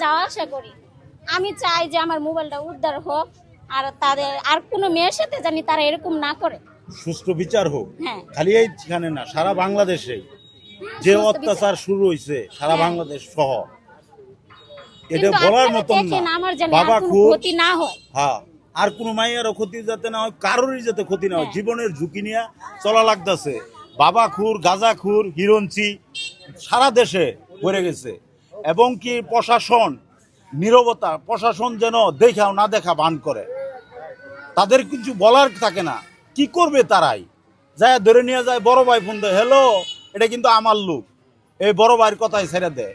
যাওয়া আসা করি। আমি চাই যে আমার মোবাইলটা উদ্ধার হোক, আর তাদের আর কোনো মেয়ের সাথে জানি তারা এরকম না করে। সুষ্ঠু বিচার হোক। হ্যাঁ, খালি এইখানে না, সারা বাংলাদেশে যে সুস্থ বিচার। অত্যাচার শুরু হয়েছে সারা হ্যাঁ। বাংলাদেশ সহ, এটা কিন্তু বলার আপনারা মতন না। দেখেন আমার যেন আর বাবা কোনো খুব, ক্ষতি না হয়। হ্যাঁ, আর কোনো মাইয়ারও ক্ষতি যাতে না হয়, কারোরই যাতে ক্ষতি না হয়, হ্যাঁ। জীবনের ঝুঁকি নিয়ে চলা লাগতেছে। বাবা খুর, গাঁজা খুর, হিরঞ্চি সারা দেশে ভরে গেছে। এবং কি প্রশাসন নীরবতা, প্রশাসন যেন দেখাও না দেখা বান করে, তাদের কিছু বলার থাকে না। কি করবে তারাই? যায় ধরে নিয়ে যায়, বড় ভাই ফোন দেয়, হ্যালো এটা কিন্তু আমার লোক, এই বড় ভাইয়ের কথাই ছেড়ে দেয়।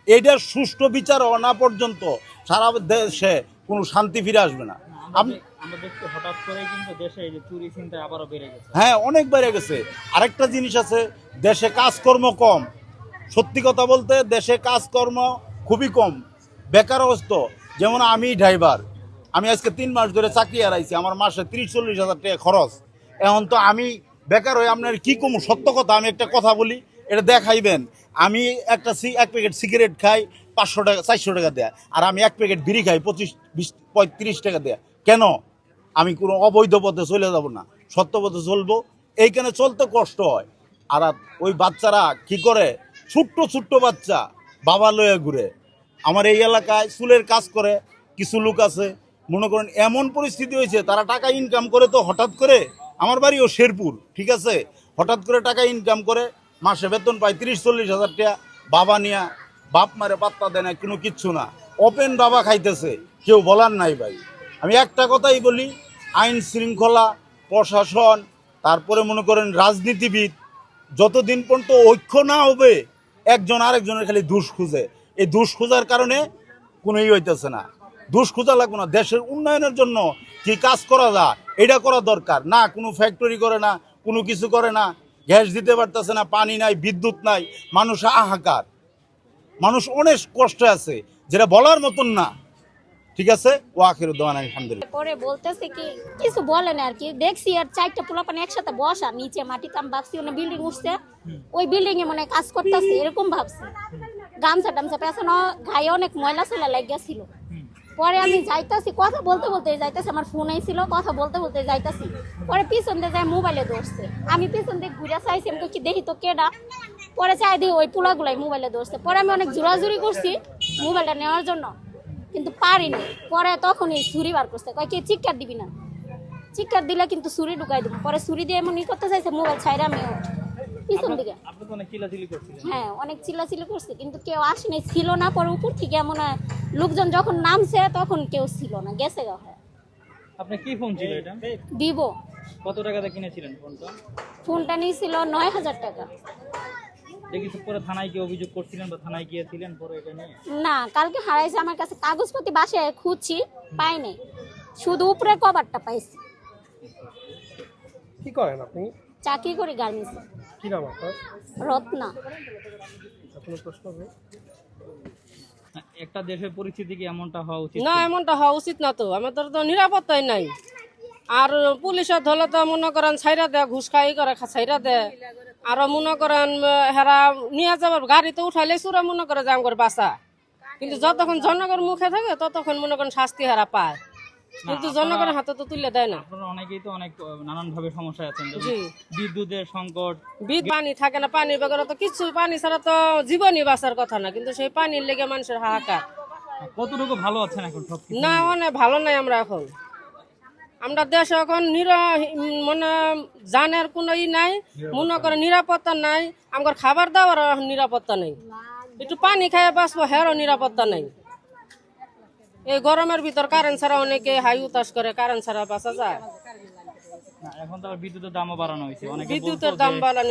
এইটার সুষ্ঠু বিচার হওয়া না পর্যন্ত সারা দেশে কোনো শান্তি ফিরে আসবে না। আমরা দেখতে হঠাৎ করে কিন্তু দেশে এই যে চুরি ছিনতাই আবারও বেড়ে গেছে। হ্যাঁ, অনেক বেড়ে গেছে। আরেকটা জিনিস আছে, দেশে কাজকর্ম কম। সত্যি কথা বলতে দেশে কাজকর্ম খুবই কম, বেকারত্ব। যেমন আমি ড্রাইভার, আমি আজকে 3 মাস ধরে চাকরি হারাইছি, আমার মাসে 30-40 হাজার টাকা খরচ। এখন তো আমি বেকার হয়ে আপনার কি কমু? সত্য কথা, আমি একটা কথা বলি, এটা দেখাইবেন। আমি এক প্যাকেট সিগারেট খাই 500 টাকা 400 টাকা দেয়া, আর আমি এক প্যাকেট বিড়ি খাই 25-20-35 টাকা দেয়া। কেন? আমি কোনো অবৈধ পথে চলে যাব না, সত্য পথে চলবো। এইখানে চলতে কষ্ট হয়। আর ওই বাচ্চারা কি করে, ছোট্ট ছোট্ট বাচ্চা বাবা লয়ে ঘুরে। আমার এই এলাকায় চুলের কাজ করে কিছু লোক আছে, মনে করেন এমন পরিস্থিতি হয়েছে তারা টাকা ইনকাম করে, তো হঠাৎ করে, আমার বাড়িও শেরপুর, ঠিক আছে, হঠাৎ করে টাকা ইনকাম করে, মাসে বেতন পায় 30-40 হাজার টাকা, বাবা নিয়া বাপ মারে পাত্তা দেয় না, কোনো কিচ্ছু না, ওপেন বাবা খাইতেছে, কেউ বলার নাই ভাই। আমি একটা কথাই বলি, আইন শৃঙ্খলা, প্রশাসন, তারপরে মনে করেন রাজনীতিবিদ, যতদিন পর্যন্ত ঐক্য না হবে, একজন আরেকজনের খালি দোষ খুঁজে, এই দোষ খোঁজার কারণে কোনোই হইতেছে না। দোষ খোঁজা লাগবে না, দেশের উন্নয়নের জন্য কি কাজ করা যায় এটা করা দরকার। না কোনো ফ্যাক্টরি করে না, কোনো কিছু করে না, গ্যাস দিতে পারতেছে না, পানি নাই, বিদ্যুৎ নাই, মানুষ হাহাকার, মানুষ অনেক কষ্টে আছে, যেটা বলার মতন না। ঠিক আছে, ও আখির উদ্দান, আলহামদুলিল্লাহ। পরে বলতেছে কি কিছু বলে না আর কি। দেখছি আর 4টা পোলাপান একসাথে বসা নিচে মাটিতে, আমি ভাবছি ওখানে বিল্ডিং উঠছে, ওই বিল্ডিং এ মনে হয় কাজ করতেছে, এরকম ভাবছি। গামছা টামছা পেছানো, গায়ে অনেক ময়লা ছেলা লাগিয়েছিল। পরে আমি যাইতাছি, কথা বলতে বলতে যাইতাছি, আমার ফোন আইছিল, কথা বলতে বলতে যাইতাছি। পরে পিছন দিয়ে যায় মোবাইলে ধরছে, আমি পিছন দিয়ে ঘুরে চাইছি, আমি কি দেখি তো কেডা। পরে চাই দিই ওই পোলাগুলাই মোবাইলে ধরছে। পরে আমি অনেক জোরাজুরি করছি মোবাইলটা নেওয়ার জন্য, কিন্তু পারিনি। পরে তখনই ছুরি বার করছে, কয় কি চিৎকার দিবি না, চিৎকার দিলে কিন্তু ছুরি ঢুকাই দিব। পরে ছুরি দিয়ে এমন করতে চাইছে, মোবাইল ছাইরা আমিও পিছন দিকে। আপনি তো অনেক চিল্লাচিল্লি করছিলেন। হ্যাঁ, অনেক চিল্লাচিল্লি করছে, কিন্তু কেউ আসেনি, ছিল না। পরে উপর থেকে এমন হয় লোকজন যখন নামছে তখন কেউ ছিল না, গেছে গা। আপনি কি ফোন ছিল এটা? ভিভো। কত টাকাতে কিনেছিলেন ফোনটা? ফোনটা নিয়েছিল 9,000 টাকা। দেখি পরে থানায় গিয়ে অভিযোগ করছিলেন বা থানায় গিয়েছিলেন পরে এটা নিয়ে? না, কালকে হারাইছে আমার কাছে, কাগজপত্র বাসায় খুঁজছি, পাইনি, শুধু উপরের কভারটা পাইছি। কি করেন আপনি? চাকরি করি গার্মেন্টসে। কি নাম আপনার? রত্না। আপনার প্রশ্ন হবে? একটা দেশের পরিস্থিতি কি এমনটা হওয়া উচিত? না, এমনটা হওয়া উচিত না তো। আমাদের তো নিরাপত্তাই নাই। আর পুলিশের ধরলে তো মনে করেন ছাইরা দেয়, ঘুষ খাই করে ছাইরা দেয়। আরো মনে করেন হেরা নিয়ে যাবার গাড়িতে উঠাইলে চুরা মনে করে যে আমার বাসা। কিন্তু যতক্ষণ জনগণের মুখে থাকে ততক্ষণ মনে করেন শাস্তি হারা পায়, কিন্তু জনগণের হাতে তো তুলে দেয় না। আপনারা অনেকেই তো অনেক নানান ভাবে সমস্যায় আছেন, যেমন জি। বিদ্যুতের সংকট, পানি থাকে না, পানির বেগরে তো কিছু, পানি ছাড়া তো জীবনই বাঁচার কথা না, কিন্তু সেই পানির লেগে মানুষের হাহাকার। কতটুকু ভালো আছেন এখন সব? না, অনেক ভালো নাই আমরা এখন। আমরা দেশে এখন মানে জানের কোনো ই নাই, মনে করে নিরাপত্তা নাই। আমার খাবার দাবার নিরাপত্তা নেই, একটু পানি খাইয়ে বাঁচবো হেরও নিরাপত্তা নাই। এই গরমের ভিতর কারেন্ট ছাড়া অনেকে হাই উতাস করে, কারেন্ট ছাড়া বাঁচা যায়? এখন তো আবার বিদ্যুতের দামও বাড়ানো হয়েছে, অনেকে বিদ্যুতের দাম বাড়ানো